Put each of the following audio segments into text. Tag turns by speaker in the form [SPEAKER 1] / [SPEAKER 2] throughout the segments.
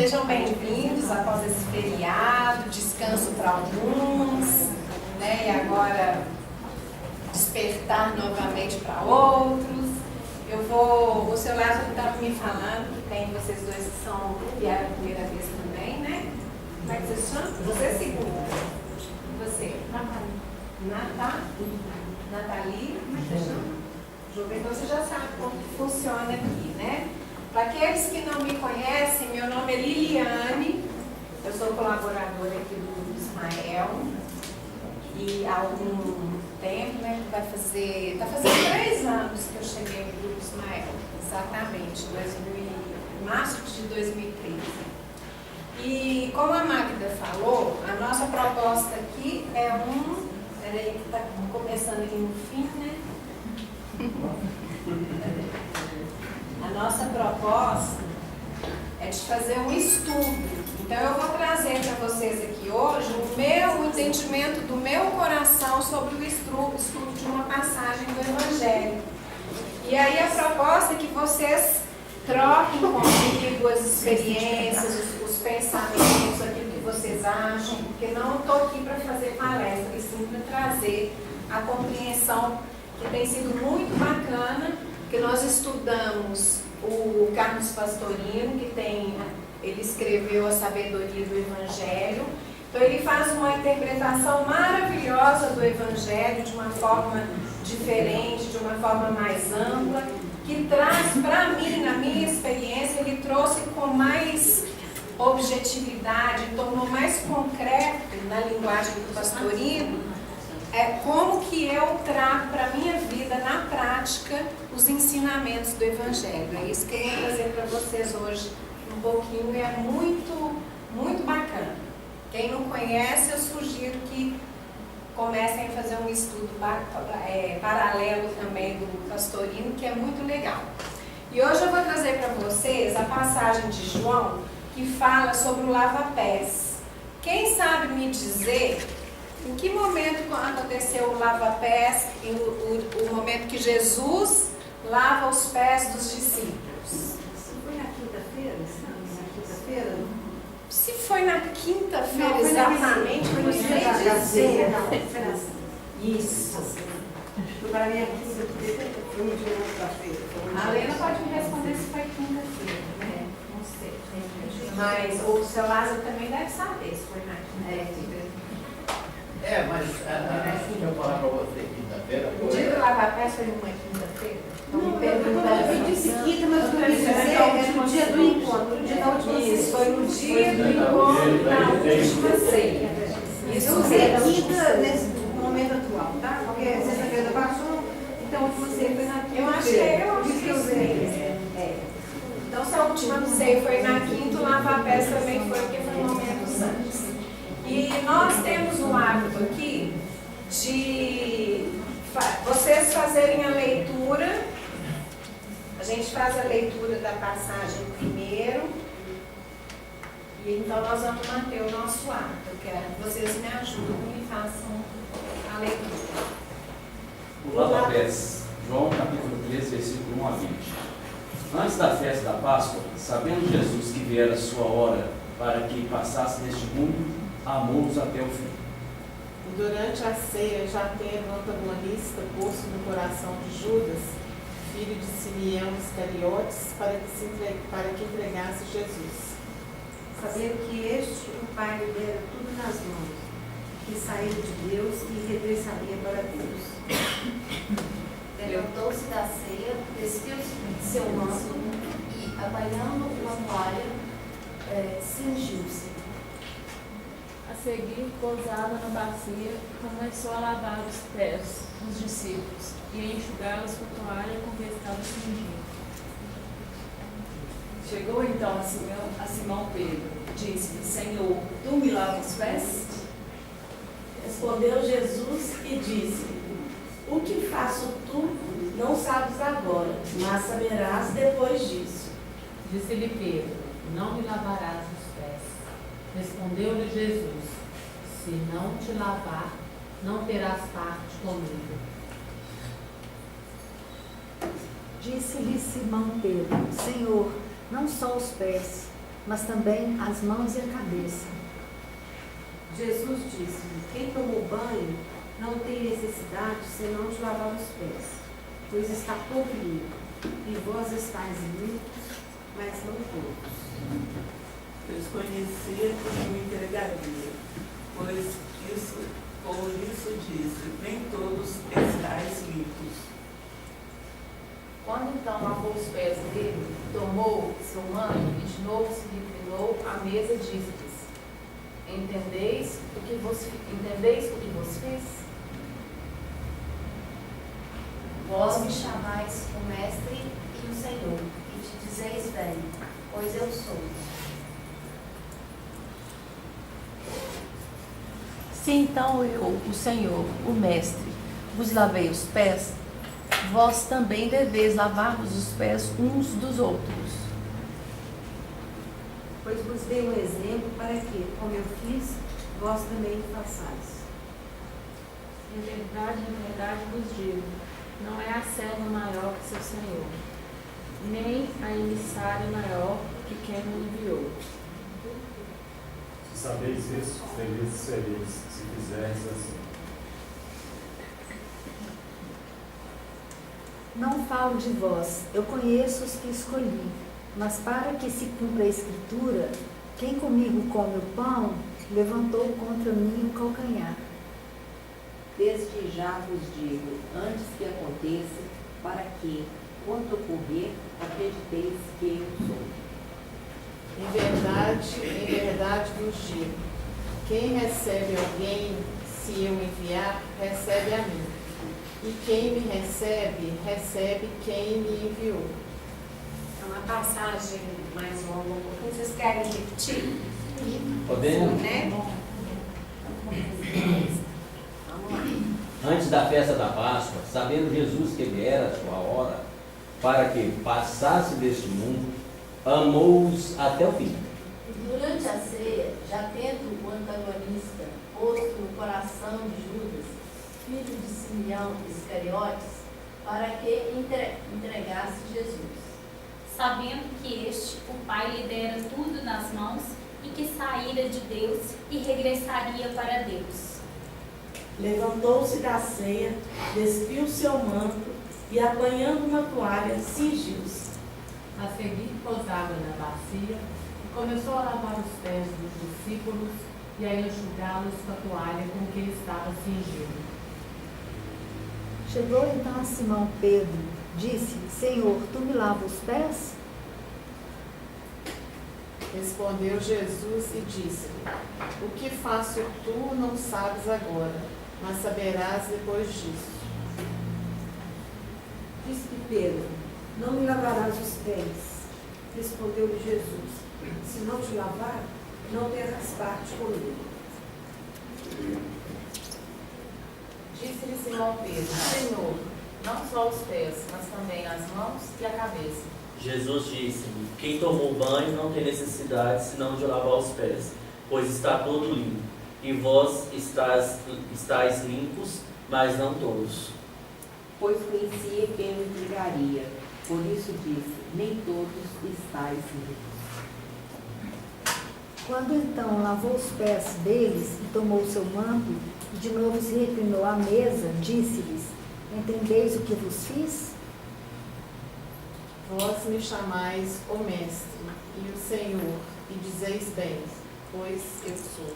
[SPEAKER 1] Sejam bem-vindos após esse feriado, descanso para alguns, né? E agora despertar novamente para outros. O seu Lázaro estava me falando que tem vocês dois que vieram a primeira vez também, né? Como é que vocês chamam? Você é segunda. Você? Nathalie, como é que você chama? Então você já sabe como que funciona aqui, né? Para aqueles que não me conhecem, meu nome é Liliane, eu sou colaboradora aqui do Ismael e há algum tempo, né, está fazendo 3 anos que eu cheguei no Grupo Ismael, exatamente, março de 2013. E como a Magda falou, a nossa proposta aqui é peraí que está começando aqui no fim, né? A nossa proposta é de fazer um estudo. Então eu vou trazer para vocês aqui hoje o entendimento do meu coração sobre o estudo de uma passagem do Evangelho. E aí a proposta é que vocês troquem comigo as experiências, os pensamentos, aquilo que vocês acham, porque não estou aqui para fazer palestra, e sim para trazer a compreensão que tem sido muito bacana, que nós estudamos o Carlos Pastorino, ele escreveu a sabedoria do Evangelho. Então ele faz uma interpretação maravilhosa do Evangelho de uma forma diferente, de uma forma mais ampla, que traz para mim, na minha experiência, ele trouxe com mais objetividade, tornou mais concreto na linguagem do Pastorino, como que eu trago para a minha vida, na prática, os ensinamentos do Evangelho. É isso que eu vou trazer para vocês hoje um pouquinho, e é muito, muito bacana. Quem não conhece, eu sugiro que comecem a fazer um estudo paralelo também do Pastorino, que é muito legal. E hoje eu vou trazer para vocês a passagem de João, que fala sobre o lava-pés. Quem sabe me dizer em que momento aconteceu o lava-pés, o momento que Jesus lava os pés dos discípulos?
[SPEAKER 2] Foi na quinta-feira?
[SPEAKER 1] Se foi na quinta-feira exatamente,
[SPEAKER 2] foi no dia da ceia.
[SPEAKER 1] Isso.
[SPEAKER 2] Para mim, foi no dia da feira.
[SPEAKER 1] A Lena pode me responder se foi quinta-feira, né? Não sei. Mas o seu Lázaro também deve saber se foi na quinta-feira.
[SPEAKER 3] Mas deixa eu falar para você, quinta-feira.
[SPEAKER 1] O dia do lava-pés foi numa quinta-feira?
[SPEAKER 2] Eu disse quinta, mas o que eu quis dizer é no dia do encontro, no dia da última ceia.
[SPEAKER 1] Isso, foi no dia do encontro da última ceia.
[SPEAKER 2] Isso é quinta nesse momento atual, tá? Porque sexta-feira passou, então a última ceia foi na quinta.
[SPEAKER 1] Eu acho que eu usei. Então, se a última ceia foi na quinta, o lava-pés também foi, porque foi um momento antes. E nós temos um hábito aqui de vocês fazerem a leitura. A gente faz a leitura da passagem primeiro. E então nós vamos manter o nosso hábito. Eu quero que vocês me ajudem e façam a leitura.
[SPEAKER 4] O lava-pés, João capítulo 13, versículo 1 a 20. Antes da festa da Páscoa, sabendo Jesus que viera a sua hora para que passasse neste mundo, amou-os até o fim.
[SPEAKER 5] Durante a ceia, já tendo o antagonista posto no coração de Judas, filho de Simeão Iscariotes, para que entregasse Jesus.
[SPEAKER 2] Sabendo que o Pai lhe dera tudo nas mãos, que saiu de Deus e regressaria para Deus.
[SPEAKER 6] Levantou-se da ceia, vestiu seu manto e, apanhando uma toalha, cingiu-se.
[SPEAKER 7] A seguir, pousava na bacia e começou a lavar os pés dos discípulos e a enxugá-los com a toalha com que estava cingido.
[SPEAKER 8] Chegou então a Simão Pedro, disse-lhe: Senhor, tu me lavas os pés?
[SPEAKER 9] Respondeu Jesus e disse-lhe: O que faço tu não sabes agora, mas saberás depois disso.
[SPEAKER 10] Disse-lhe Pedro: Não me lavarás os pés. Respondeu-lhe Jesus: Se não te lavar, não terás parte comigo.
[SPEAKER 2] Disse-lhe Simão Pedro: Senhor, não só os pés,
[SPEAKER 11] mas também as mãos e a cabeça.
[SPEAKER 2] Jesus disse: quem tomou banho não tem necessidade senão de lavar os pés, pois está todo limpo, e vós estáis limpos, mas não todos.
[SPEAKER 12] Pois conhecia que me entregaria, por isso disse, nem todos estáis limpos.
[SPEAKER 7] Quando então lavou os pés dele, tomou seu manto e de novo se reclinou à mesa, disse-lhes: Entendeis o que vos fiz?
[SPEAKER 6] Vós me chamais o Mestre e o Senhor, e te dizeis bem, pois eu sou.
[SPEAKER 9] Se então eu, o Senhor, o Mestre, vos lavei os pés, vós também deveis lavar-vos os pés uns dos outros.
[SPEAKER 2] Pois vos dei um exemplo para que, como eu fiz, vós também o façais.
[SPEAKER 7] Em verdade vos digo, não é a serva maior que seu Senhor, nem a emissária maior que quem me enviou.
[SPEAKER 13] Se sabeis isso, felizes sereis, se fizerdes assim.
[SPEAKER 11] Não falo de vós, eu conheço os que escolhi, mas para que se cumpra a Escritura, quem comigo come o pão, levantou contra mim o calcanhar.
[SPEAKER 14] Desde já vos digo, antes que aconteça, para que, quando ocorrer, acrediteis que eu sou.
[SPEAKER 5] Em verdade vos digo, quem recebe alguém, se eu enviar, recebe a mim. E quem me recebe, recebe quem me enviou.
[SPEAKER 1] É uma passagem mais longa, um pouquinho. Vocês querem repetir?
[SPEAKER 4] Podemos?
[SPEAKER 1] Né?
[SPEAKER 4] Antes da festa da Páscoa, sabendo Jesus que ele era a sua hora, para que passasse deste mundo, amou-os até o fim.
[SPEAKER 6] Durante a ceia, já tendo o antagonista posto no coração de Judas, filho de Simeão Iscariotes, para que entregasse Jesus.
[SPEAKER 15] Sabendo que o Pai lhe dera tudo nas mãos e que saíra de Deus e regressaria para Deus.
[SPEAKER 9] Levantou-se da ceia, despiu seu manto e, apanhando uma toalha, cingiu-se.
[SPEAKER 10] A seguir, pôs água na bacia e começou a lavar os pés dos discípulos e a enxugá-los com a toalha com que ele estava cingido.
[SPEAKER 11] Chegou então a Simão Pedro, disse: Senhor, tu me lavas os pés?
[SPEAKER 5] Respondeu Jesus e disse-lhe: O que faço tu não sabes agora, mas saberás depois disso.
[SPEAKER 2] Disse-lhe Pedro: não me lavarás os pés. Respondeu-lhe Jesus: se não te lavar, não terás parte comigo.
[SPEAKER 7] Disse-lhe Simão Pedro: Senhor, não só os pés, mas também as mãos e a cabeça.
[SPEAKER 16] Jesus disse-lhe: quem tomou banho não tem necessidade senão de lavar os pés, pois está todo limpo. E vós estáis limpos, mas não todos.
[SPEAKER 14] Pois conhecia quem o entregaria, por isso disse, nem todos estáis limpos.
[SPEAKER 11] Quando então lavou os pés deles e tomou o seu manto, e de novo se reclinou à mesa, disse-lhes: Entendeis o que vos fiz?
[SPEAKER 5] Vós me chamais o Mestre e o Senhor, e dizeis bem, pois eu sou.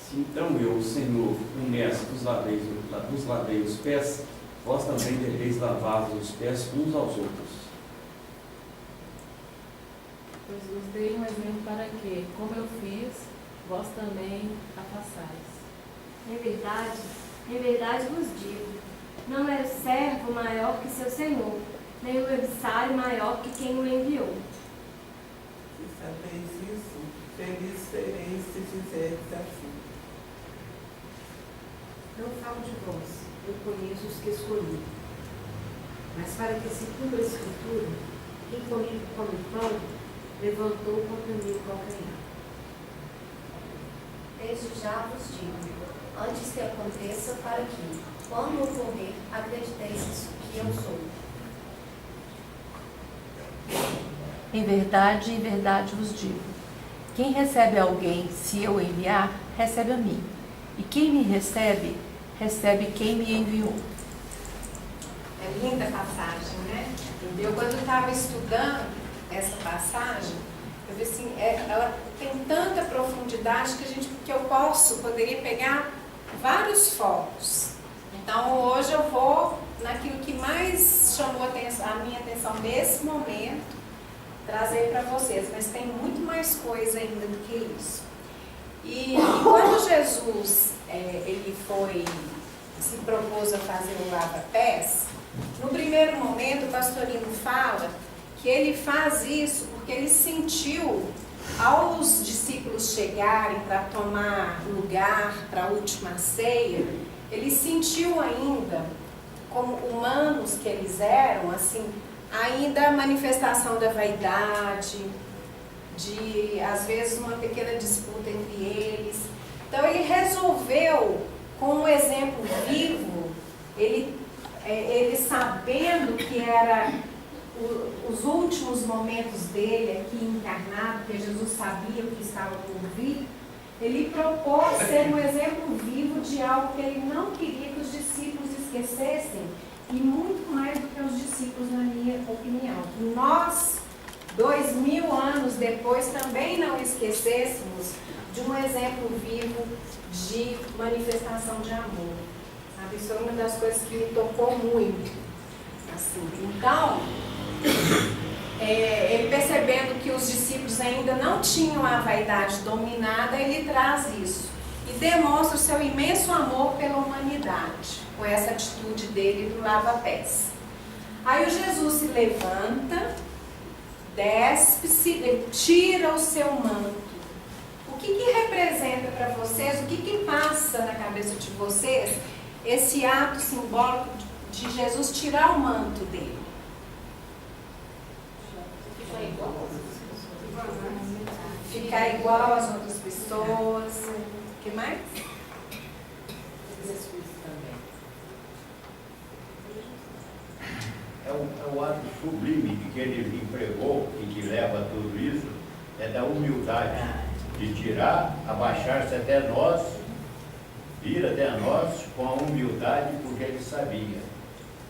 [SPEAKER 4] Se então eu, Senhor, o Mestre, vos lavei os pés, vós também deveis lavar os pés uns aos outros.
[SPEAKER 7] Pois vos dei um exemplo para que, como eu fiz, vós também a façais.
[SPEAKER 17] Em verdade vos digo, não é o servo maior que seu senhor, nem o emissário maior que quem o enviou.
[SPEAKER 12] Se sabeis isso, felizes sereis se fizerdes assim.
[SPEAKER 2] Não falo de vós, eu conheço os que escolhi. Mas para que se cumpra a Escritura, quem comigo come pão, levantou contra mim o calcanhar.
[SPEAKER 6] Desde já vos digo, antes que aconteça, para que, quando ocorrer, acrediteis que eu sou.
[SPEAKER 18] Em verdade vos digo, quem recebe alguém, se eu enviar, recebe a mim. E quem me recebe, recebe quem me enviou.
[SPEAKER 1] É linda a passagem, né? Eu, quando estava estudando essa passagem, eu vi assim, ela tem tanta profundidade que eu poderia pegar vários focos. Então, hoje eu vou naquilo que mais chamou a minha atenção nesse momento, trazer para vocês, mas tem muito mais coisa ainda do que isso. E quando Jesus ele se propôs a fazer o lava-pés, no primeiro momento o pastorino fala que ele faz isso porque ele sentiu, ao os discípulos chegarem para tomar lugar para a última ceia, ele sentiu ainda, como humanos que eles eram, assim, ainda a manifestação da vaidade, de, às vezes, uma pequena disputa entre eles. Então, ele resolveu, com um exemplo vivo, ele sabendo que era os últimos momentos dele aqui encarnado, porque Jesus sabia o que estava por vir, ele propôs ser um exemplo vivo de algo que ele não queria que os discípulos esquecessem, e muito mais do que os discípulos, na minha opinião. Que nós, 2000 anos depois, também não esquecêssemos de um exemplo vivo de manifestação de amor. Sabe? Isso é uma das coisas que me tocou muito. Assim. Então, ele percebendo que os discípulos ainda não tinham a vaidade dominada, ele traz isso e demonstra o seu imenso amor pela humanidade, com essa atitude dele do lava-pés. Aí o Jesus se levanta, despe-se, tira o seu manto. O que representa para vocês, o que passa na cabeça de vocês esse ato simbólico de Jesus tirar o manto dele? Ficar igual às outras pessoas. O que mais?
[SPEAKER 3] É o ato sublime que ele empregou e que leva a tudo isso, é da humildade, de tirar, abaixar-se até nós, vir até nós com a humildade, porque ele sabia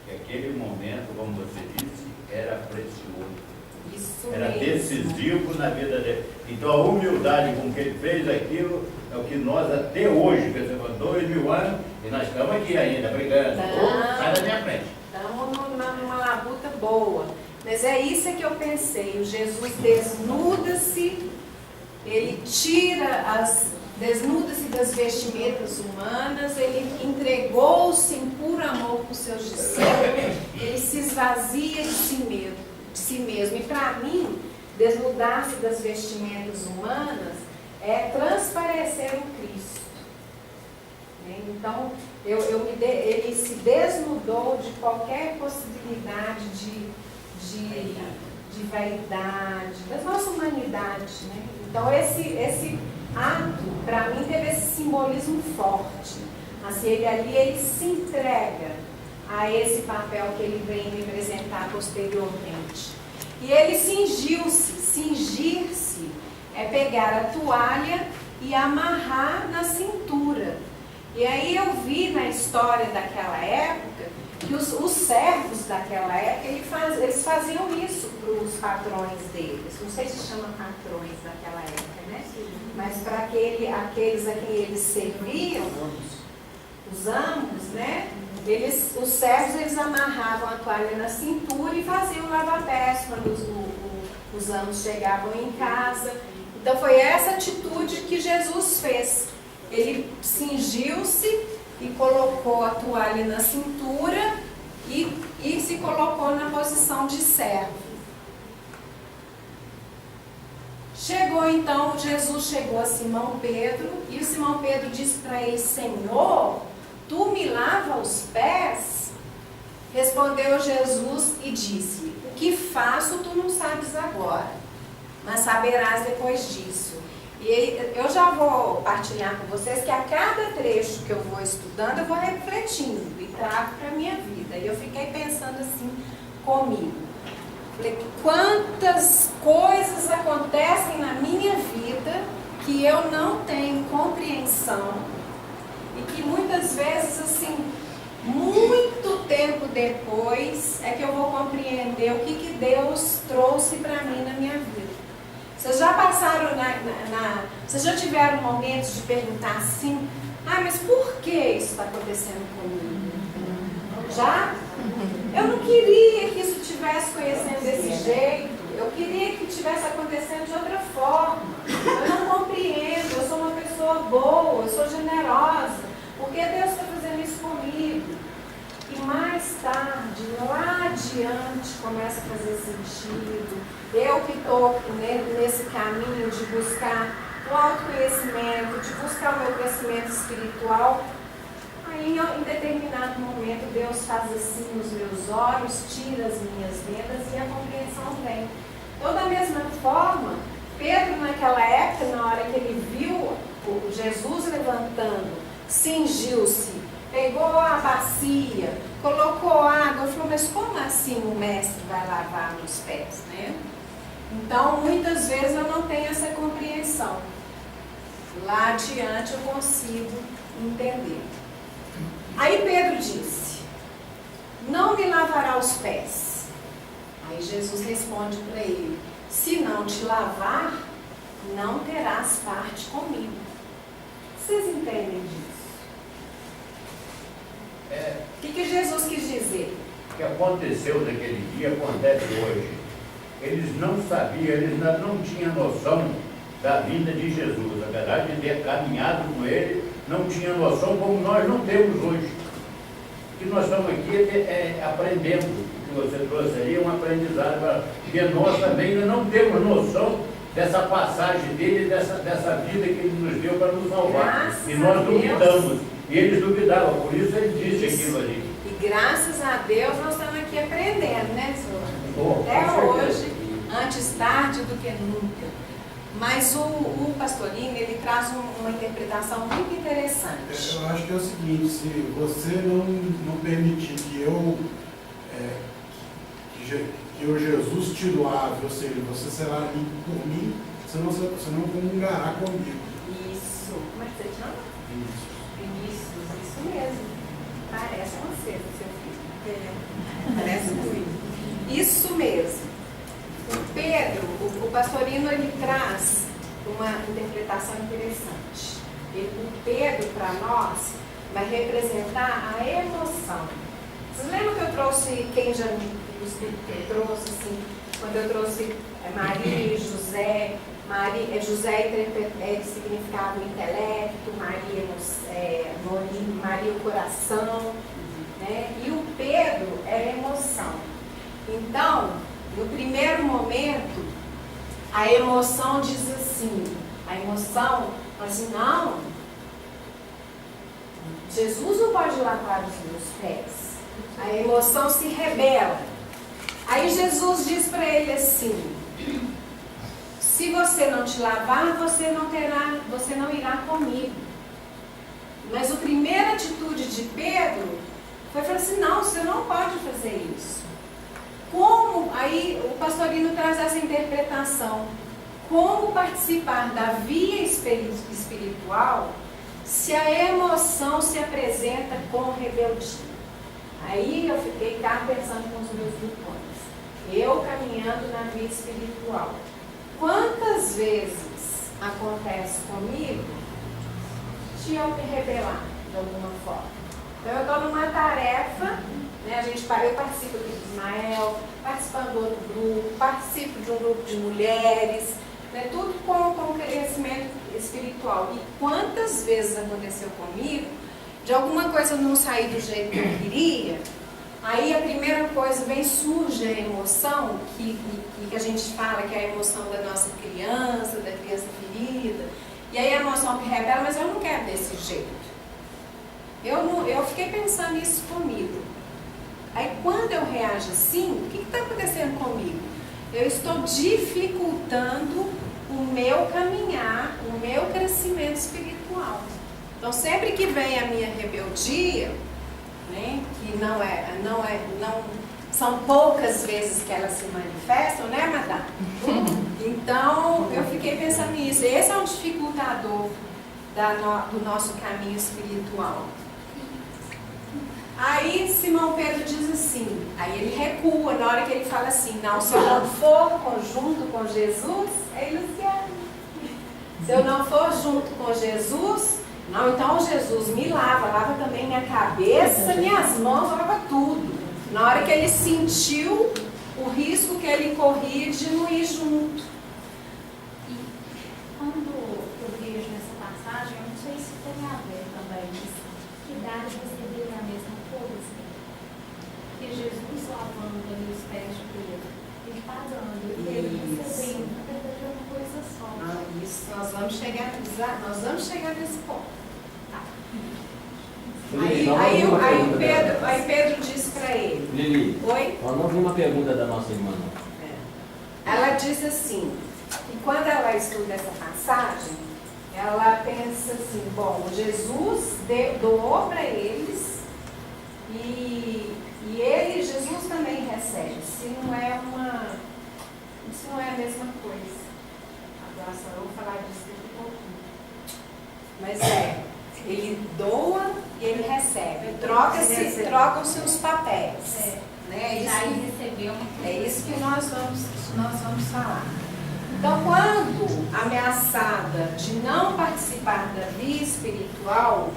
[SPEAKER 3] que aquele momento, como você disse, era precioso.
[SPEAKER 1] Isso
[SPEAKER 3] era
[SPEAKER 1] mesmo.
[SPEAKER 3] decisivo na vida dele. Então a humildade com que ele fez aquilo é o que nós até hoje, quer dizer, 2000 anos, e nós estamos aqui ainda brigando. Sai da minha frente.
[SPEAKER 1] Estamos numa labuta boa. Mas é isso que eu pensei. O Jesus desnuda-se, ele desnuda-se das vestimentas humanas, ele entregou-se em puro amor para os seus discípulos, ele se esvazia de si mesmo. E para mim, desnudar-se das vestimentas humanas é transparecer o Cristo. Então, ele se desnudou de qualquer possibilidade de vaidade, da nossa humanidade. Né? Então, esse ato, para mim, teve esse simbolismo forte. Assim, ele se entrega a esse papel que ele vem representar posteriormente. E ele cingiu-se. Cingir-se é pegar a toalha e amarrar na cintura. E aí eu vi na história daquela época que os servos daquela época, eles faziam isso para os patrões deles. Não sei se chama patrões daquela época, né? Mas para aqueles a quem eles serviam, os amos, né? Os servos, eles amarravam a toalha na cintura e faziam o lava-pés quando os amos chegavam em casa. Então foi essa atitude que Jesus fez. Ele cingiu-se e colocou a toalha na cintura e se colocou na posição de servo. Jesus chegou a Simão Pedro e o Simão Pedro disse para ele: Senhor, tu me lava os pés? Respondeu Jesus e disse: o que faço tu não sabes agora, mas saberás depois disso. E eu já vou partilhar com vocês que a cada trecho que eu vou estudando, eu vou refletindo e trago para a minha vida. E eu fiquei pensando assim comigo. Falei, quantas coisas acontecem na minha vida que eu não tenho compreensão e que muitas vezes, assim, muito tempo depois é que eu vou compreender o que Deus trouxe para mim na minha vida. Vocês já passaram vocês já tiveram momentos de perguntar assim, mas por que isso está acontecendo comigo? Já? Eu não queria que isso estivesse conhecendo desse jeito, eu queria que estivesse acontecendo de outra forma. Eu não compreendo, eu sou uma pessoa boa, eu sou generosa, por que Deus está fazendo isso comigo? E mais tarde, lá adiante, começa a fazer sentido. Eu que estou nesse caminho de buscar o autoconhecimento, de buscar o meu crescimento espiritual, aí em determinado momento Deus faz assim nos meus olhos, tira as minhas vendas e a compreensão vem. Então, da mesma forma, Pedro naquela época, na hora que ele viu o Jesus levantando, cingiu-se, pegou a bacia, colocou água, falou, mas como assim o mestre vai lavar meus pés, né? Então, muitas vezes eu não tenho essa compreensão. Lá adiante eu consigo entender. Aí Pedro disse, não me lavará os pés. Aí Jesus responde para ele, se não te lavar, não terás parte comigo. Vocês entendem disso? O que Jesus quis dizer?
[SPEAKER 3] O que aconteceu naquele dia acontece hoje. Eles não sabiam, eles não tinham noção da vinda de Jesus. Apesar de ter caminhado com ele, não tinham noção como nós não temos hoje. O que nós estamos aqui aprendendo. O que você trouxe aí é um aprendizado, porque nós também ainda não temos noção dessa passagem dele, dessa vida que ele nos deu para nos salvar. Graças e nós duvidamos. E eles duvidavam, por isso ele disse aquilo ali.
[SPEAKER 1] E graças a Deus nós estamos aqui aprendendo, né, senhor? Até hoje, antes tarde do que nunca. Mas o Pastorino, ele traz uma interpretação muito interessante.
[SPEAKER 13] Eu acho que é o seguinte, se você não permitir que eu Jesus te lave, ou seja, você será limpo por mim, você não comungará comigo.
[SPEAKER 1] Isso. Como é que você chama? Isso mesmo. Parece você, seu filho. Parece muito. Isso mesmo. O Pedro, o Pastorino, ele traz uma interpretação interessante. O Pedro, para nós, vai representar a emoção. Vocês lembram que eu trouxe, quem já me trouxe, assim, quando eu trouxe Maria e José? José significava o intelecto, Maria o coração, né? E o Pedro é a emoção. Então, no primeiro momento, a emoção diz assim, não, Jesus não pode lavar os meus pés. A emoção se rebela. Aí Jesus diz para ele assim, se você não te lavar, você não irá comigo. Mas a primeira atitude de Pedro foi falar assim, não, você não pode fazer isso. Como, aí o Pastorino traz essa interpretação, como participar da via espiritual se a emoção se apresenta com rebeldia? Aí eu fiquei pensando com os meus grupões, eu caminhando na via espiritual. Quantas vezes acontece comigo de eu me rebelar de alguma forma? Então eu estou numa tarefa, né, eu participo aqui do Ismael, participando do outro grupo, participo de um grupo de mulheres, né, tudo com crescimento espiritual. E quantas vezes aconteceu comigo, de alguma coisa não sair do jeito que eu queria, aí a primeira coisa surge a emoção, que a gente fala que é a emoção da nossa criança, da criança ferida, e aí a emoção que rebela, mas eu não quero desse jeito. Eu fiquei pensando isso comigo. Aí quando eu reajo assim, o que está acontecendo comigo? Eu estou dificultando o meu caminhar, o meu crescimento espiritual. Então sempre que vem a minha rebeldia, né, que não são poucas vezes que elas se manifestam, né, madame? Então, eu fiquei pensando nisso. Esse é um dificultador do nosso caminho espiritual. Aí Simão Pedro diz assim, aí ele recua na hora que ele fala assim, não, se eu não for junto com Jesus, é Luciano. Se eu não for junto com Jesus, não, então Jesus me lava também minha cabeça, minhas mãos, lava tudo. Na hora que ele sentiu o risco que ele corria de não ir junto.
[SPEAKER 15] E quando eu vejo nessa passagem, eu não sei se tem a ver também, mas que idade receber a mesma coisa. Porque Jesus lavando ali os pés de Pedro, ele pagando, ele recebendo, na verdade é uma coisa só.
[SPEAKER 1] Isso, nós vamos chegar nesse ponto. Aí Pedro disse para ele.
[SPEAKER 4] Lili,
[SPEAKER 1] oi?
[SPEAKER 4] Nós não vimos uma pergunta da nossa irmã.
[SPEAKER 1] Ela diz assim, que quando ela estuda essa passagem, ela pensa assim, bom, Jesus doou para eles e Jesus também recebe. Se não é a mesma coisa. Agora só eu vou falar disso daqui a pouquinho. Mas ele doa e ele recebe. Trocam-se os papéis. Né? É isso que nós vamos falar. Então, quando ameaçada de não participar da vida espiritual,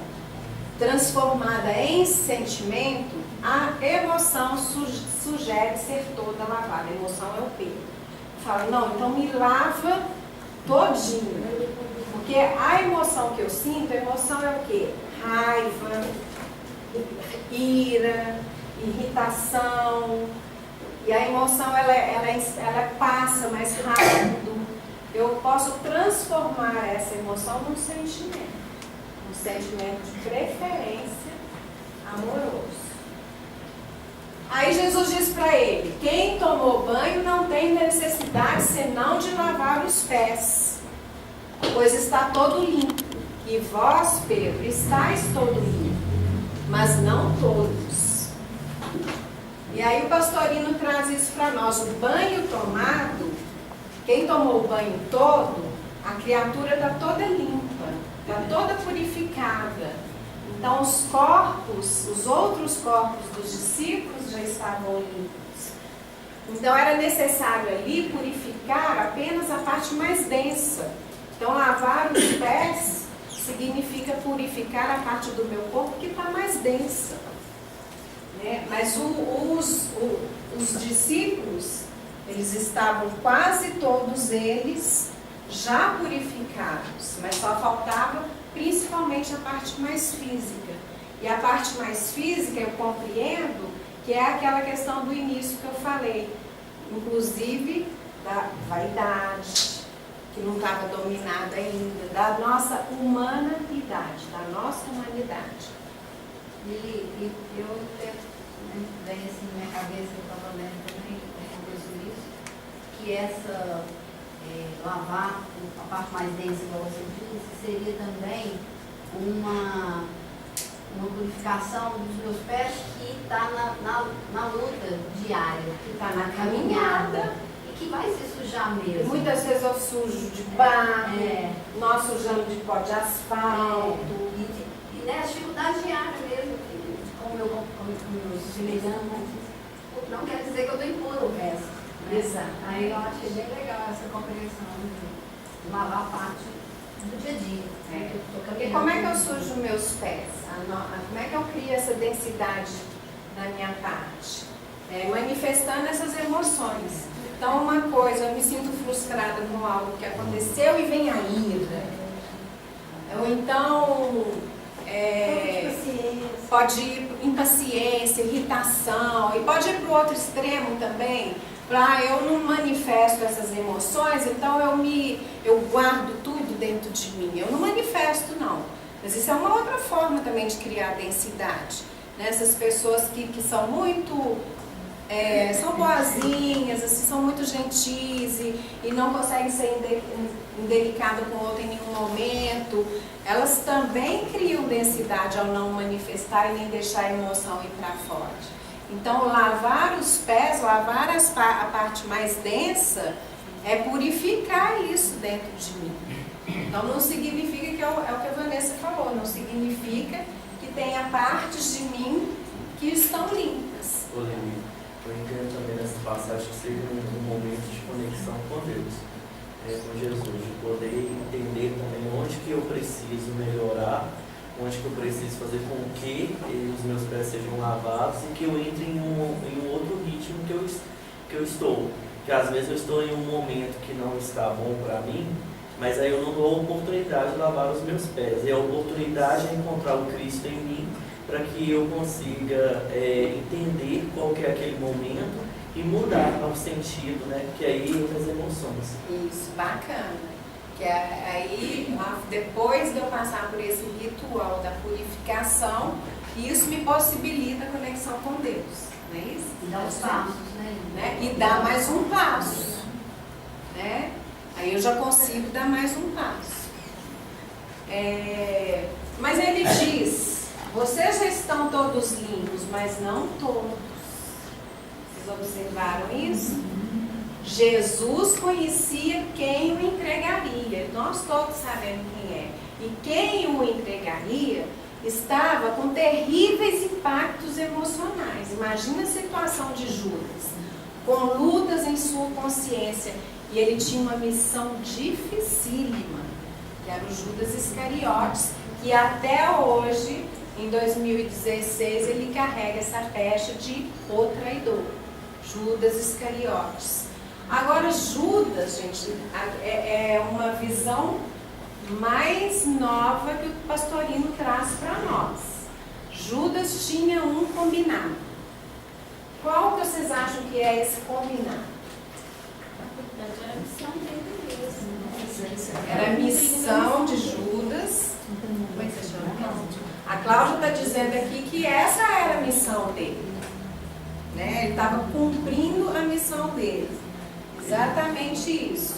[SPEAKER 1] transformada em sentimento, a emoção sugere ser toda lavada. A emoção é o Pedro. Fala, não, então me lava todinho. Porque a emoção que eu sinto, a emoção é o quê? Raiva, ira, irritação. E a emoção, ela passa mais rápido. Eu posso transformar essa emoção num sentimento. Um sentimento de preferência amoroso. Aí Jesus diz para ele, quem tomou banho não tem necessidade senão de lavar os pés, pois está todo limpo. E vós, Pedro, estáis todo limpo, mas não todos. E aí o pastorino traz isso para nós. O banho tomado, quem tomou o banho todo, a criatura está toda limpa, está toda purificada. Então os outros corpos dos discípulos já estavam limpos. Então era necessário ali purificar apenas a parte mais densa. Então lavar os pés significa purificar a parte do meu corpo que está mais densa. Né? Mas os discípulos, eles estavam quase todos eles já purificados, mas só faltava principalmente a parte mais física. E a parte mais física eu compreendo que é aquela questão do início que eu falei, inclusive da vaidade, que não estava dominada ainda, da nossa humanidade, da nossa humanidade.
[SPEAKER 6] E eu vem assim na minha cabeça, eu estava lendo também sobre isso, que essa lavar a parte mais densa, igual você disse, seria também uma purificação dos meus pés que está na luta diária, que está na caminhada e que vai se sujar mesmo.
[SPEAKER 1] Muitas vezes eu sujo de barro, nós sujamos de pó de asfalto.
[SPEAKER 6] E né, as dificuldades diárias mesmo, como eu semelhantes, não quer dizer que eu estou impuro o resto. Né?
[SPEAKER 1] Exato.
[SPEAKER 6] Aí eu achei bem legal essa compreensão de lavar a parte do dia a dia.
[SPEAKER 1] E como é que eu sujo meus pés? Como é que eu crio essa densidade da minha parte? Manifestando essas emoções. Então, uma coisa, eu me sinto frustrada com algo que aconteceu e vem a ira. Ou então, pode ir impaciência, irritação, e pode ir para o outro extremo também. Eu não manifesto essas emoções, então eu guardo tudo dentro de mim. Eu não manifesto, não. Mas isso é uma outra forma também de criar densidade. Né? Essas pessoas que são muito... são boazinhas, assim, são muito gentis e não conseguem ser indelicadas com o outro em nenhum momento. Elas também criam densidade ao não manifestar e nem deixar a emoção ir para fora. Então, lavar os pés, lavar a parte mais densa, é purificar isso dentro de mim. Então, não significa que é o que a Vanessa falou, não significa que tenha partes de mim que estão limpas.
[SPEAKER 16] Ô, Levi, eu entendo também nessa passagem que seja um momento de conexão com Deus, com Jesus, de poder entender também onde que eu preciso melhorar, onde que eu preciso fazer com que os meus pés sejam lavados e que eu entre em um outro ritmo que eu estou. Porque às vezes eu estou em um momento que não está bom para mim, mas aí eu não dou a oportunidade de lavar os meus pés. E a oportunidade é encontrar o Cristo em mim para que eu consiga entender qual que é aquele momento e mudar o sentido, né? Que aí outras emoções.
[SPEAKER 1] Isso, bacana. Que aí, depois de eu passar por esse ritual da purificação, isso me possibilita a conexão com Deus. Não é isso?
[SPEAKER 6] E dá os passos,
[SPEAKER 1] né? E dá mais um passo. Né? Aí eu já consigo dar mais um passo. Mas ele diz, vocês já estão todos limpos, mas não todos. Vocês observaram isso? Jesus conhecia quem o entregaria. Nós todos sabemos quem é. E quem o entregaria estava com terríveis impactos emocionais. Imagina a situação de Judas, com lutas em sua consciência. E ele tinha uma missão dificílima, que era o Judas Iscariotes, que até hoje, em 2016, ele carrega essa pecha de o traidor, Judas Iscariotes. Agora, Judas, gente, é uma visão mais nova que o Pastorino traz para nós. Judas tinha um combinado. Qual que vocês acham que é esse combinado?
[SPEAKER 15] Era a missão dele mesmo.
[SPEAKER 1] Era a missão de Judas. A Cláudia está dizendo aqui que essa era a missão dele. Né? Ele estava cumprindo a missão dele. Exatamente isso.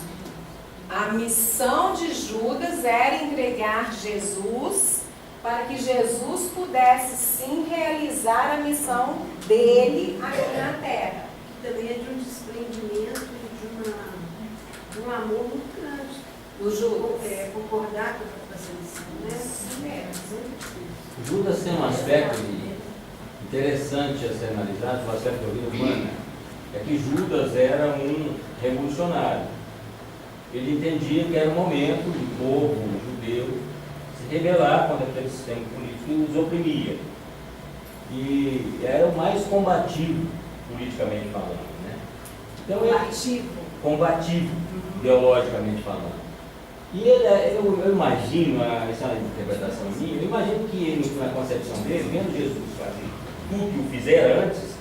[SPEAKER 1] A missão de Judas era entregar Jesus para que Jesus pudesse sim realizar a missão dele aqui na terra.
[SPEAKER 2] Também é de um desprendimento de um amor muito grande.
[SPEAKER 1] O Judas.
[SPEAKER 2] Concordar com essa missão, né?
[SPEAKER 19] Judas tem um aspecto interessante a ser analisado, o aspecto da vida humana. É que Judas era um revolucionário. Ele entendia que era o momento do povo judeu se rebelar contra aquele sistema político que os oprimia. E era o mais combativo, politicamente falando. Né? Então, combativo, ideologicamente falando. E eu imagino, essa é uma interpretação minha, eu imagino que ele, na concepção dele, vendo Jesus fazer tudo que o fizera antes,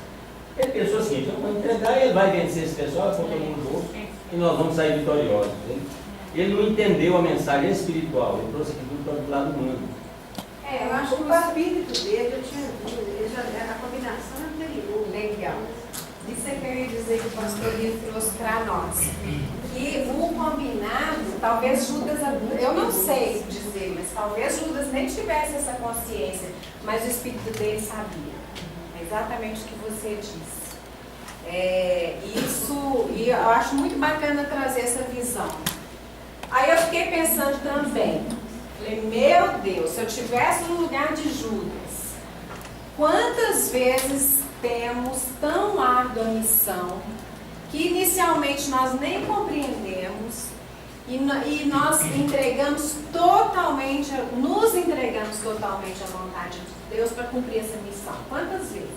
[SPEAKER 19] ele pensou assim, eu vou entregar e ele vai vencer esse pessoal, vai pôr todo mundo junto e nós vamos sair vitoriosos. Ele não entendeu a mensagem espiritual, ele trouxe aqui tudo para o lado humano.
[SPEAKER 2] Eu acho que o espírito dele, eu tinha a combinação anterior.
[SPEAKER 1] Legal. Isso é que eu ia dizer que o pastor Lino trouxe para nós. Que o combinado, talvez Judas, eu não sei dizer, mas talvez Judas nem tivesse essa consciência, mas o espírito dele sabia. É exatamente o que você disse. E eu acho muito bacana trazer essa visão. Aí eu fiquei pensando também, falei, meu Deus, se eu estivesse no lugar de Judas, quantas vezes temos tão árdua missão que inicialmente nós nem compreendemos e nós entregamos totalmente, nos entregamos totalmente à vontade de Deus para cumprir essa missão. Quantas vezes?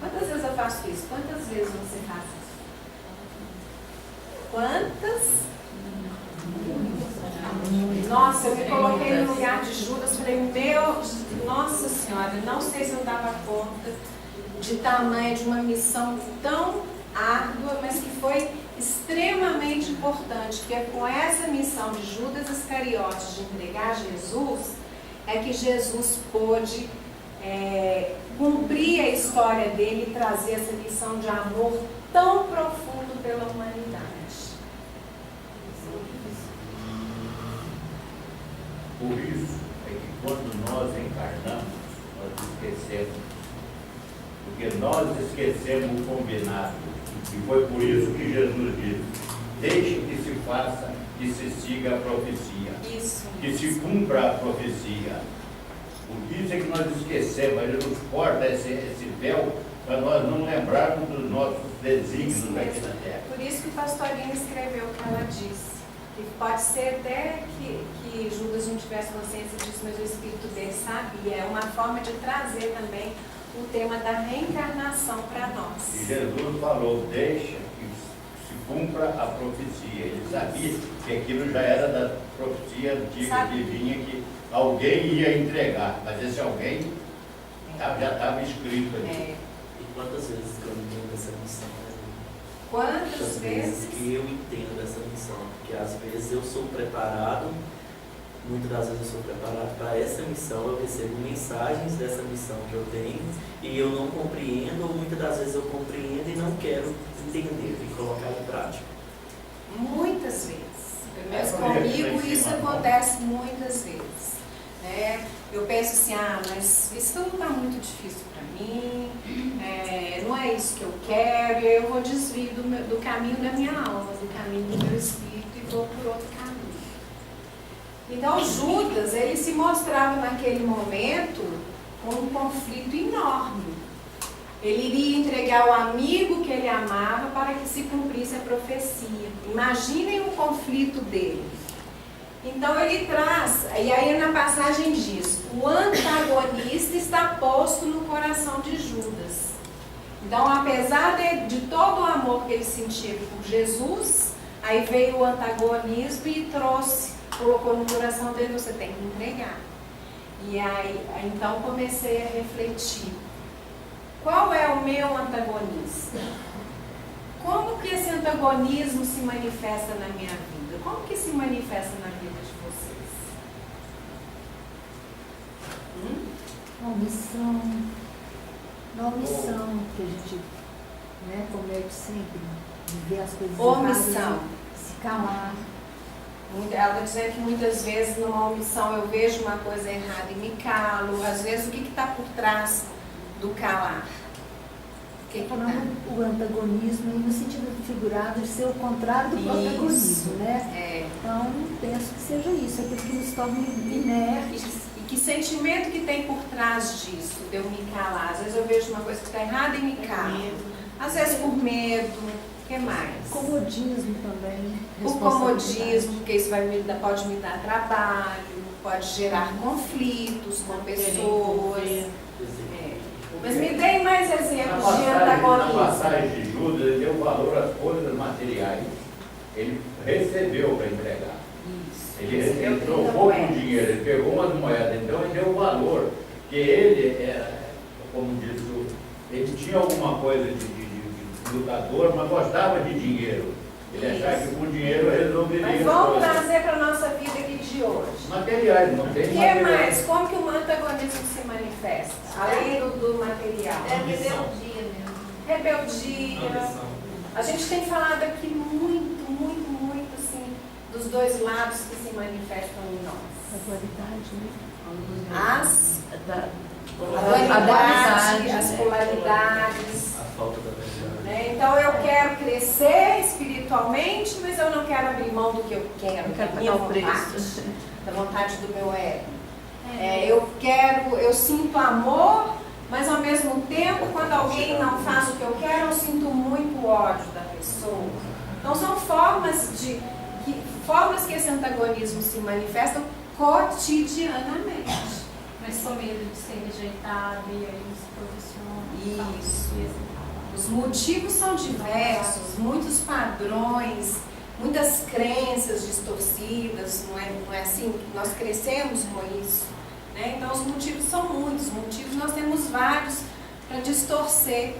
[SPEAKER 1] Quantas vezes eu faço isso? Quantas vezes você faz isso? Quantas? Nossa, eu me coloquei no lugar de Judas, falei, nossa senhora, não sei se eu dava conta de tamanho de uma missão tão árdua, mas que foi extremamente importante, porque é com essa missão de Judas Iscariotes de entregar Jesus, é que Jesus pôde cumprir a história dele e trazer essa missão de amor tão profundo pela humanidade.
[SPEAKER 3] Por isso é que quando nós encarnamos, nós esquecemos do porque nós esquecemos o combinado. E foi por isso que Jesus disse: deixe que se faça, que se siga a profecia.
[SPEAKER 1] Isso.
[SPEAKER 3] Que se cumpra a profecia. Por isso é que nós esquecemos, ele nos corta esse véu para nós não lembrarmos dos nossos desígnios aqui na terra.
[SPEAKER 1] Por isso que o pastorinho escreveu o que ela disse. E pode ser até que Judas não tivesse consciência disso, mas o Espírito dele sabia. É uma forma de trazer também o tema da reencarnação para nós.
[SPEAKER 3] E Jesus falou: deixa que se cumpra a profecia. Ele sabia que aquilo já era da profecia antiga que vinha, que alguém ia entregar, mas esse alguém já estava escrito ali.
[SPEAKER 16] E quantas vezes que eu entendo essa missão?
[SPEAKER 1] Quantas vezes
[SPEAKER 16] que eu entendo essa missão? Porque às vezes eu sou preparado, muitas das vezes eu sou preparado para essa missão, eu recebo mensagens dessa missão que eu tenho e eu não compreendo, ou muitas das vezes eu compreendo e não quero entender e colocar em prática.
[SPEAKER 1] Muitas vezes. Pelo menos comigo isso acontece muitas vezes. Eu penso assim, mas isso não está muito difícil para mim, não é isso que eu quero, e aí eu vou desvio do caminho da minha alma, do caminho do meu espírito e vou por outro caminho. Então Judas, ele se mostrava naquele momento com um conflito enorme. Ele iria entregar o amigo que ele amava para que se cumprisse a profecia. Imaginem o conflito dele. Então ele traz, e aí na passagem diz: o antagonista está posto no coração de Judas. Então, apesar de todo o amor que ele sentia por Jesus, aí veio o antagonismo e colocou no coração dele: você tem que entregar. E aí então comecei a refletir: qual é o meu antagonista? Como que esse antagonismo se manifesta na minha vida? Como que se manifesta na vida de vocês?
[SPEAKER 11] Na omissão que a gente comete sempre, de ver as coisas
[SPEAKER 1] omissão.
[SPEAKER 11] erradas, se calar.
[SPEAKER 1] Ela está dizendo que muitas vezes numa omissão eu vejo uma coisa errada e me calo. Às vezes o que está por trás do calar?
[SPEAKER 11] O antagonismo no sentido figurado de ser o contrário do protagonismo, né? Então, penso que seja isso, aquilo que nos torna inertes.
[SPEAKER 1] E que sentimento que tem por trás disso, de eu me calar? Às vezes eu vejo uma coisa que está errada e me calo. Às vezes por medo, o que mais?
[SPEAKER 11] Comodismo também.
[SPEAKER 1] O comodismo, porque isso pode me dar trabalho, pode gerar conflitos com pessoas. Mas me deem mais exemplos de antagonismo.
[SPEAKER 3] Na passagem de Judas, ele deu valor às coisas materiais. Ele recebeu para entregar.
[SPEAKER 1] Isso.
[SPEAKER 3] Ele trocou com dinheiro, ele pegou umas moedas, então ele deu valor. Porque ele era, como diz, ele tinha alguma coisa de lutador, mas gostava de dinheiro. Ele achava que com dinheiro resolveria.
[SPEAKER 1] Mas vamos trazer para a nossa vida aqui de hoje.
[SPEAKER 3] Materiais, não tem
[SPEAKER 1] O que
[SPEAKER 3] materiais.
[SPEAKER 1] mais? Como que o antagonismo se manifesta? Além do material.
[SPEAKER 6] É rebeldia mesmo.
[SPEAKER 1] Rebeldia. A gente tem falado aqui muito, assim, dos dois lados que se manifestam em nós.
[SPEAKER 11] A
[SPEAKER 1] dualidade, as polaridades.
[SPEAKER 16] A falta da verdade.
[SPEAKER 1] Então eu quero crescer espiritualmente, mas eu não quero abrir mão do que eu quero, da minha vontade, da vontade do meu ego. Eu sinto amor, mas ao mesmo tempo, quando alguém não faz o que eu quero, eu sinto muito ódio da pessoa. Então são formas que esse antagonismo se manifestam cotidianamente.
[SPEAKER 7] Mas com medo de ser rejeitado e aí se posiciona.
[SPEAKER 1] Isso. Os motivos são diversos, muitos padrões, muitas crenças distorcidas, não é assim? Nós crescemos com isso. Então os motivos são muitos, nós temos vários para distorcer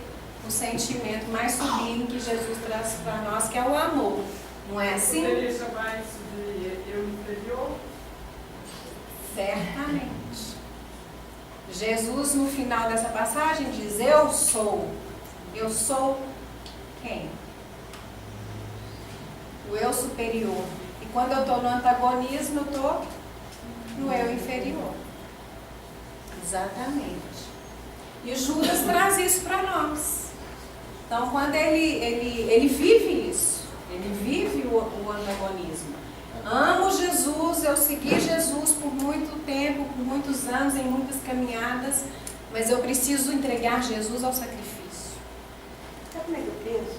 [SPEAKER 1] o sentimento mais sublime que Jesus traz para nós, que é o amor. Não é assim?
[SPEAKER 5] Poderia chamar isso de eu inferior?
[SPEAKER 1] Certamente. Jesus, no final dessa passagem, diz: eu sou. Eu sou quem? O eu superior. E quando eu estou no antagonismo, eu estou no eu inferior. Exatamente. E Judas traz isso para nós. Então, quando ele vive isso, ele vive o antagonismo. Amo Jesus, eu segui Jesus por muito tempo, por muitos anos, em muitas caminhadas, mas eu preciso entregar Jesus ao sacrifício.
[SPEAKER 2] Sabe como é que eu penso?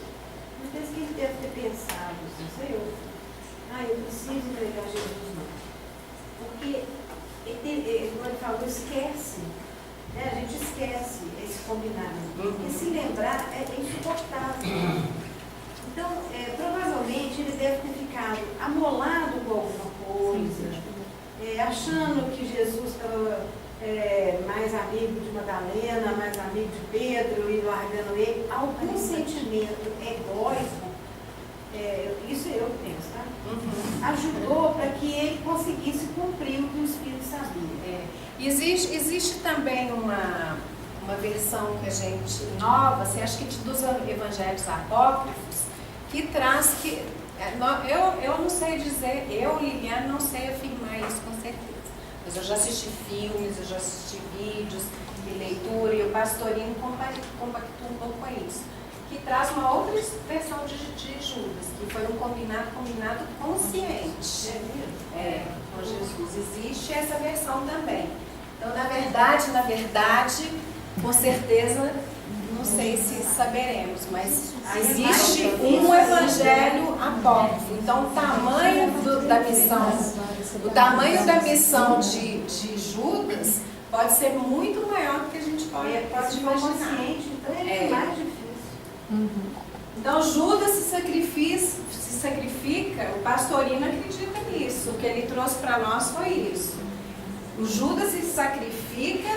[SPEAKER 2] Eu penso que ele deve ter pensado, assim, Senhor, eu preciso entregar Jesus, não. Porque quando ele falou, esquece. A gente esquece esse combinado. Porque se lembrar é insuportável. Então, provavelmente ele deve ter ficado amolado com alguma coisa, achando que Jesus estava mais amigo de Madalena, mais amigo de Pedro e largando ele. Algum sentimento egóico, isso eu penso, tá? Ajudou para que ele conseguisse cumprir o que o Espírito sabia.
[SPEAKER 1] Existe também uma versão que a gente nova, assim, acho que dos evangelhos apócrifos, que traz que eu não sei dizer, Liliana, não sei afirmar isso com certeza, mas eu já assisti filmes, eu já assisti vídeos de leitura, e o Pastorino compactua um pouco com isso, que traz uma outra versão de Judas, que foi um combinado consciente com Jesus. Existe essa versão também. Então, na verdade, com certeza, não sei se saberemos, mas existe um evangelho apócrifo. Então, o tamanho da missão de Judas pode ser muito maior do que a gente pode imaginar.
[SPEAKER 2] Então, é mais difícil.
[SPEAKER 1] Então, Judas se sacrifica, o Pastorino acredita nisso. O que ele trouxe para nós foi isso. O Judas se sacrifica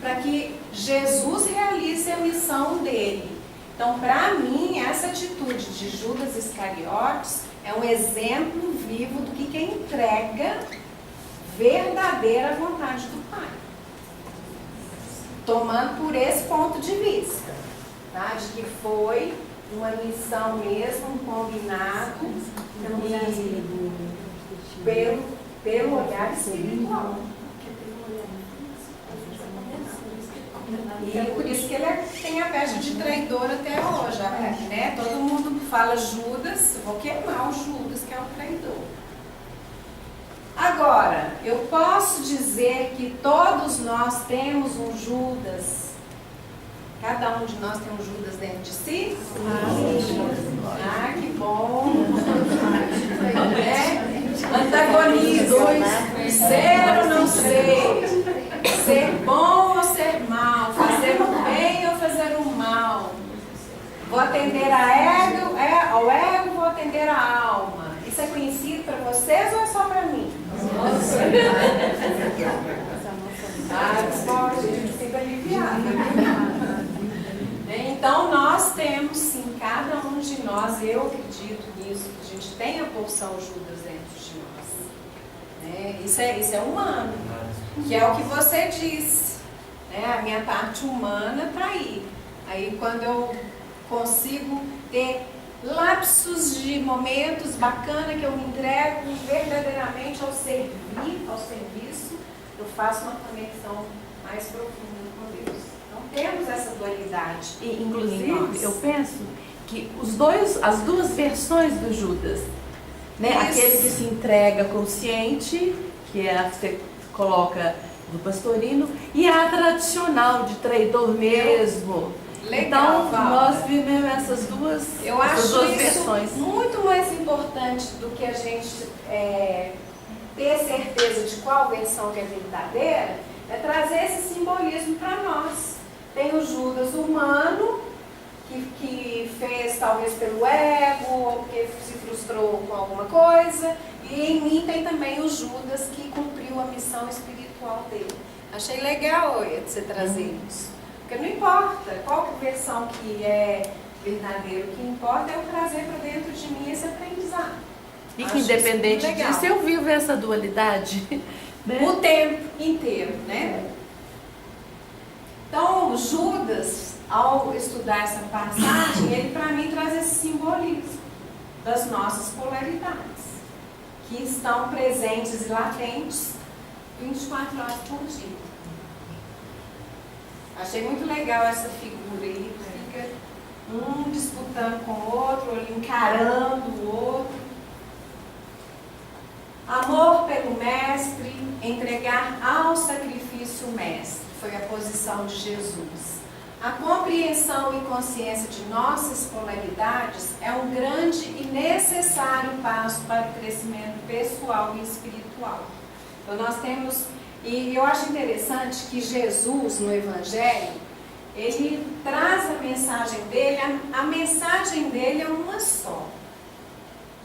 [SPEAKER 1] para que Jesus realize a missão dele. Então, para mim, essa atitude de Judas Iscariotes é um exemplo vivo do que entrega verdadeira vontade do Pai. Tomando por esse ponto de vista, tá? De que foi uma missão mesmo, um combinado pelo olhar espiritual. E por isso que ele tem a peste de traidor até hoje, né? Todo mundo fala Judas, vou queimar o Judas, que é o traidor. Agora, eu posso dizer que todos nós temos um Judas, cada um de nós tem um Judas dentro de si? Que bom! Antagonismo, ser ou não ser, ser bom ou ser mal, fazer o bem ou fazer o mal. Vou atender ao ego, vou atender à alma. Isso é conhecido para vocês ou é só para mim? Pode, a gente fica aliviado. Então, nós temos, sim, cada um de nós, eu acredito nisso, que a gente tem a porção Judas dentro de nós. Isso é humano, que é o que você disse. A minha parte humana está aí. Aí, quando eu consigo ter lapsos de momentos bacanas que eu me entrego verdadeiramente ao serviço, eu faço uma conexão mais profunda com Deus. Então, temos essa dualidade.
[SPEAKER 18] E, inclusive, eu penso que as duas versões do Judas, né? Aquele que se entrega consciente, que você coloca do Pastorino, e a tradicional de traidor mesmo.
[SPEAKER 1] Legal,
[SPEAKER 18] então, nós vivemos essas duas versões.
[SPEAKER 1] Eu acho isso muito mais importante do que a gente ter certeza de qual versão que é verdadeira, é trazer esse simbolismo para nós. Tem o Judas humano, que fez talvez pelo ego, ou porque se frustrou com alguma coisa, e em mim tem também o Judas que cumpriu a missão espiritual dele. Achei legal você trazer isso. Porque não importa qual versão que é verdadeira, o que importa é eu trazer para dentro de mim esse aprendizado.
[SPEAKER 18] E que independente disso, eu vivo essa dualidade. Né?
[SPEAKER 1] O tempo inteiro, né? Então, Judas, ao estudar essa passagem, ele para mim traz esse simbolismo das nossas polaridades, que estão presentes e latentes 24 horas por dia. Achei muito legal essa figura aí, fica um disputando com o outro, ali encarando o outro. Amor pelo mestre, entregar ao sacrifício o mestre, foi a posição de Jesus. A compreensão e consciência de nossas polaridades é um grande e necessário passo para o crescimento pessoal e espiritual. Então nós temos, e eu acho interessante que Jesus no Evangelho, ele traz a mensagem dele, a mensagem dele é uma só.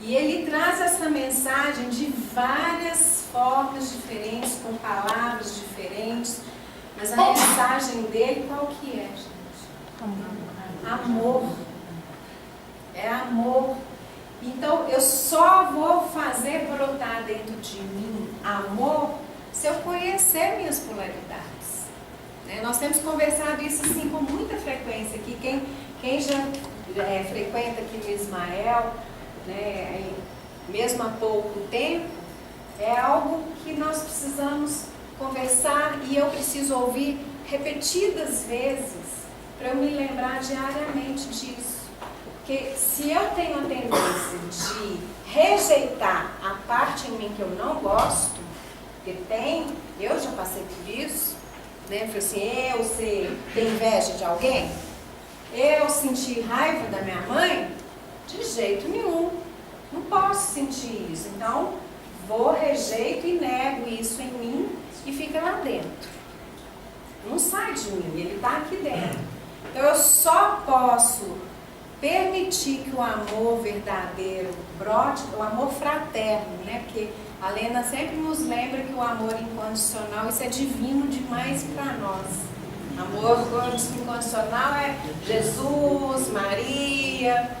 [SPEAKER 1] E ele traz essa mensagem de várias formas diferentes, com palavras diferentes, mas a mensagem dele qual que é, gente? Amor. É amor. Então eu só vou fazer brotar dentro de mim amor se eu conhecer minhas polaridades. Né? Nós temos conversado isso assim com muita frequência aqui. Quem já frequenta aqui no Ismael, né, mesmo há pouco tempo, é algo que nós precisamos conversar e eu preciso ouvir repetidas vezes para eu me lembrar diariamente disso. Porque se eu tenho a tendência de rejeitar a parte em mim que eu não gosto, porque eu já passei por isso, né? Falei assim, eu ter inveja de alguém, eu sentir raiva da minha mãe, de jeito nenhum, não posso sentir isso. Então, rejeito e nego isso em mim e fica lá dentro. Não sai de mim, ele está aqui dentro. Então eu só posso permitir que o amor verdadeiro brote, o amor fraterno, né? Porque a Lena sempre nos lembra que o amor incondicional, isso é divino demais para nós. Amor incondicional é Jesus, Maria.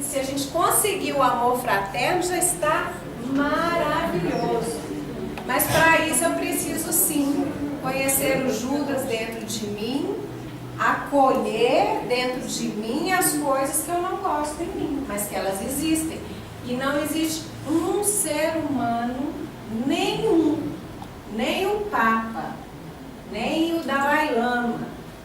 [SPEAKER 1] Se a gente conseguir o amor fraterno, já está maravilhoso. Mas para isso eu preciso sim conhecer o Judas dentro de mim, acolher dentro de mim as coisas que eu não gosto em mim, mas que elas existem. E não existe um ser humano, nenhum, nem o Papa, nem o Dalai Lama,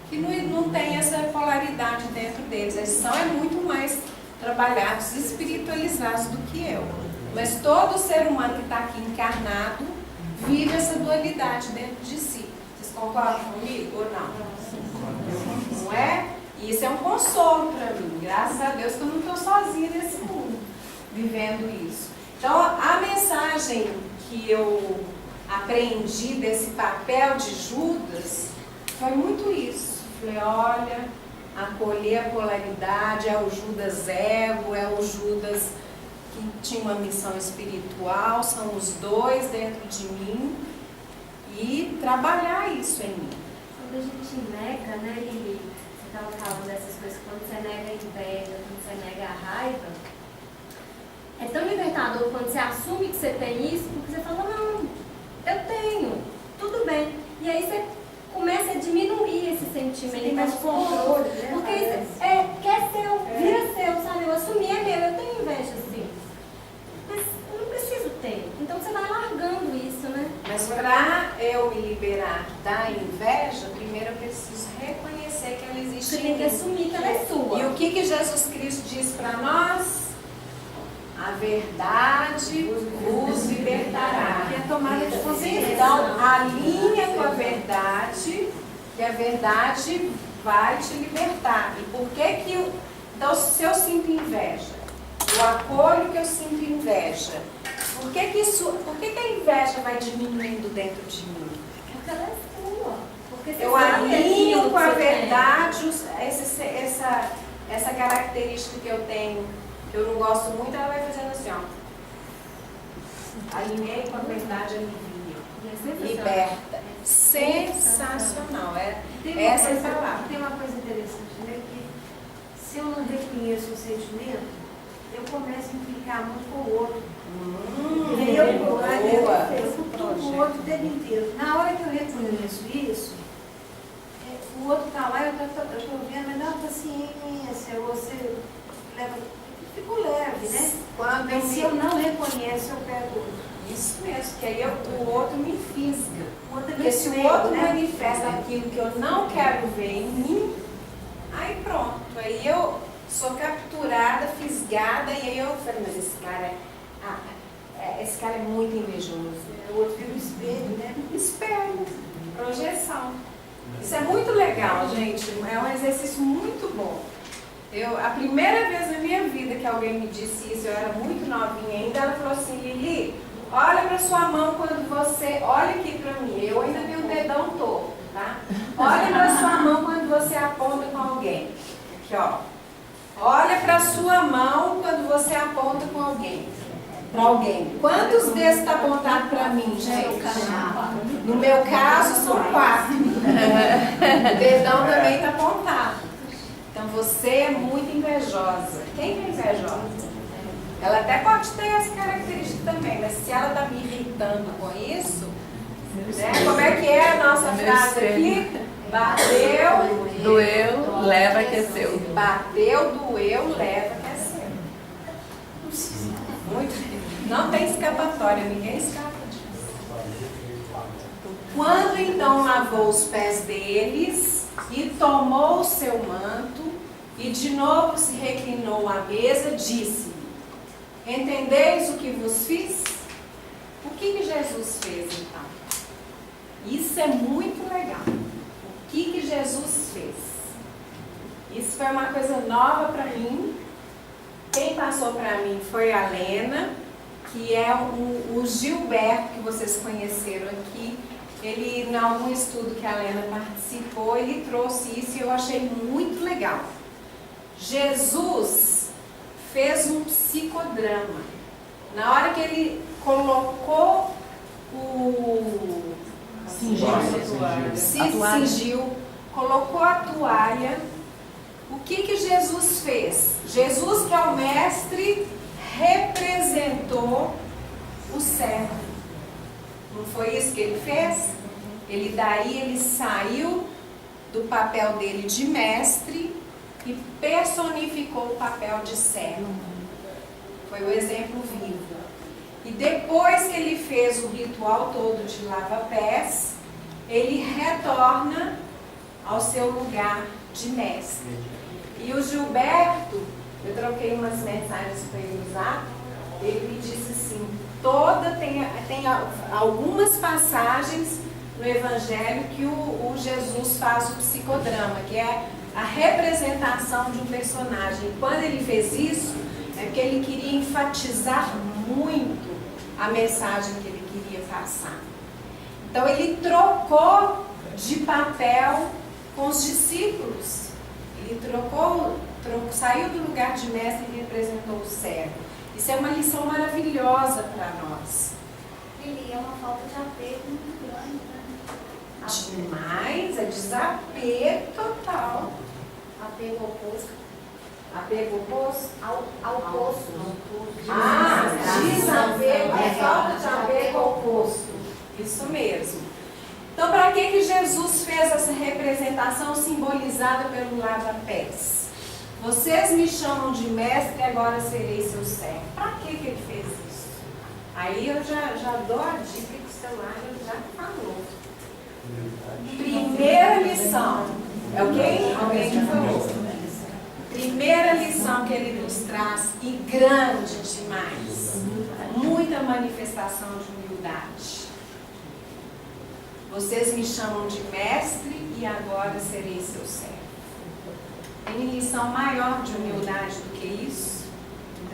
[SPEAKER 1] que não tem essa polaridade dentro deles. Eles são muito mais trabalhados, espiritualizados do que eu. Mas todo ser humano que está aqui encarnado vive essa dualidade dentro de si. Vocês concordam comigo ou não? Não é? E isso é um consolo para mim. Graças a Deus que eu não estou sozinha nesse mundo, vivendo isso. Então, a mensagem que eu aprendi desse papel de Judas foi muito isso. Falei, olha, acolher a polaridade, é o Judas ego, é o Judas que tinha uma missão espiritual, são os dois dentro de mim e trabalhar isso em mim.
[SPEAKER 17] Quando a gente nega, né, Lili, você estava falando dessas coisas, quando você nega a inveja, quando você nega a raiva, é tão libertador quando você assume que você tem isso, porque você fala, não, eu tenho, tudo bem. E aí você começa a diminuir esse sentimento, tem mais controle, né? Porque isso quer seu, vira seu, sabe? Eu assumi, é meu, eu tenho inveja sim. Mas eu não preciso ter. Então você vai largando isso, né?
[SPEAKER 1] Mas para eu me liberar da inveja, primeiro eu preciso reconhecer que ela existe.
[SPEAKER 17] Você tem que assumir que ela é sua.
[SPEAKER 1] E o que Jesus Cristo diz para nós? A verdade vos libertará.
[SPEAKER 2] Que é tomada de consciência.
[SPEAKER 1] Então, alinha com a verdade, que a verdade vai te libertar. E por que que então, se eu sinto inveja, eu acolho que eu sinto inveja, por que a inveja vai diminuindo dentro de mim?
[SPEAKER 17] Porque ela é sua. Porque
[SPEAKER 1] Eu alinho com a verdade essa característica que eu tenho, que eu não gosto muito, ela vai fazendo assim, ó. Alinhei com a verdade, alivia, liberta. Sensacional. Essa é a palavra.
[SPEAKER 2] Tem uma coisa interessante, né? Que se eu não reconheço o sentimento, eu começo a implicar muito com o outro. E aí eu cutuco o outro o tempo inteiro. Na hora que eu reconheço isso, o outro está lá, eu estou vendo, mas dá paciência, você leva. Fico leve, né? Mas se eu não reconheço, eu pego outro.
[SPEAKER 1] Isso mesmo, que aí o outro me fisga.
[SPEAKER 2] Outro
[SPEAKER 1] Porque se o
[SPEAKER 2] espelho,
[SPEAKER 1] outro
[SPEAKER 2] né?
[SPEAKER 1] manifesta aquilo que eu não quero ver em mim, aí pronto. Aí eu sou capturada, fisgada, e aí eu falei, mas esse cara é muito invejoso.
[SPEAKER 2] O outro vira um espelho, né?
[SPEAKER 1] Espelho, projeção. Isso é muito legal, gente. É um exercício muito bom. A primeira vez na minha vida que alguém me disse isso, eu era muito novinha ainda, ela falou assim, Lili, olha para sua mão quando você... Olha aqui para mim, eu ainda tenho o dedão torto, tá? Olha para sua mão quando você aponta com alguém. Aqui, ó. Olha para sua mão quando você aponta com alguém. Para alguém. Quantos dedos está apontado para mim, gente? No meu caso, são 4. O dedão também está apontado. Então, você é muito invejosa. Quem é invejosa? Ela até pode ter essa característica também, mas se ela está me irritando com isso, né? Como é que é a nossa frase aqui? Bateu,
[SPEAKER 18] doeu, leva, aqueceu.
[SPEAKER 1] Bateu, doeu, leva, aqueceu. Muito. Não tem escapatória, ninguém escapa disso. Quando então lavou os pés deles e tomou o seu manto e de novo se reclinou à mesa, disse: entendeis o que vos fiz? O que Jesus fez então? Isso é muito legal. O que Jesus fez? Isso foi uma coisa nova para mim. Quem passou para mim foi a Lena, que é o Gilberto, que vocês conheceram aqui. Ele, em algum estudo que a Lena participou, ele trouxe isso e eu achei muito legal. Jesus fez um psicodrama. Na hora que ele colocou cingiu, colocou a toalha, o que Jesus fez? Jesus, que é o mestre, representou o servo. Não foi isso que ele fez? Ele saiu do papel dele de mestre e personificou o papel de servo. Foi o exemplo vivo. E depois que ele fez o ritual todo de lava-pés, ele retorna ao seu lugar de mestre. E o Gilberto, eu troquei umas mensagens para ele usar, ele me disse assim, tem algumas passagens no Evangelho que o Jesus faz o psicodrama, que é a representação de um personagem. Quando ele fez isso, é porque ele queria enfatizar muito a mensagem que ele queria passar. Então ele trocou de papel com os discípulos. Ele saiu do lugar de mestre e representou o servo. Isso é uma lição maravilhosa para nós.
[SPEAKER 15] Ele é uma falta de apego muito grande, né?
[SPEAKER 1] Demais, é desapego total.
[SPEAKER 15] Apego oposto.
[SPEAKER 1] Apego oposto?
[SPEAKER 15] Ao posto.
[SPEAKER 1] Desapego, é falta de apego oposto. Isso mesmo. Então, para que Jesus fez essa representação simbolizada pelo lava-pés? Vocês me chamam de mestre e agora serei seu servo. Para que ele fez isso? Aí eu já dou a dica que o celular já falou. Primeira lição. É alguém que falou. Primeira lição que ele nos traz, e grande demais. Muita manifestação de humildade. Vocês me chamam de mestre e agora serei seu servo. Tem lição maior de humildade do que isso?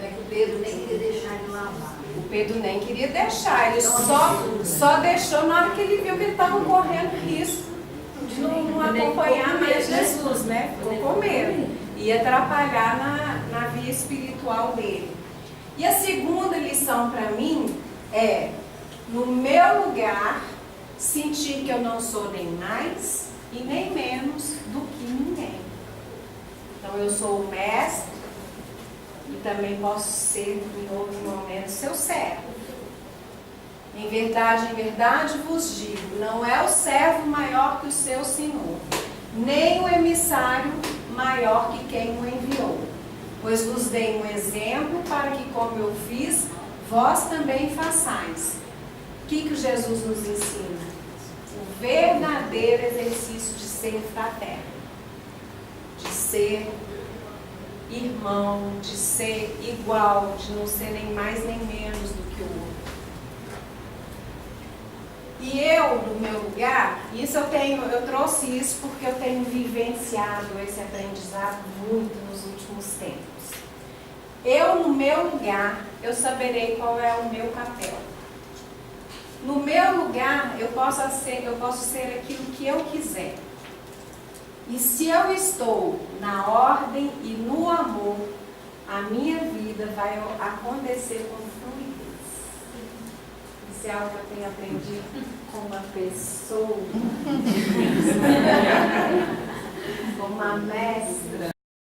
[SPEAKER 6] É que o Pedro nem queria deixar de lavar.
[SPEAKER 1] O Pedro nem queria deixar, ele só deixou na hora que ele viu que ele estava correndo risco de não acompanhar mais Jesus, né? Ficou com medo. Ia atrapalhar na via espiritual dele. E a segunda lição para mim é, no meu lugar, sentir que eu não sou nem mais e nem menos do que ninguém. Então eu sou o mestre e também posso ser em outro momento seu servo. Em verdade vos digo, não é o servo maior que o seu senhor, nem o emissário maior que quem o enviou. Pois vos dei um exemplo para que, como eu fiz, vós também façais. O que Jesus nos ensina? O verdadeiro exercício de ser fraterno, de ser irmão, de ser igual, de não ser nem mais nem menos do que o outro. E eu, no meu lugar, eu trouxe isso porque eu tenho vivenciado esse aprendizado muito nos últimos tempos. Eu, no meu lugar, eu saberei qual é o meu papel. No meu lugar, eu posso ser aquilo que eu quiser. E se eu estou na ordem e no amor, a minha vida vai acontecer com fluidez. Isso é algo que eu tenho aprendido com uma pessoa, com uma mestra.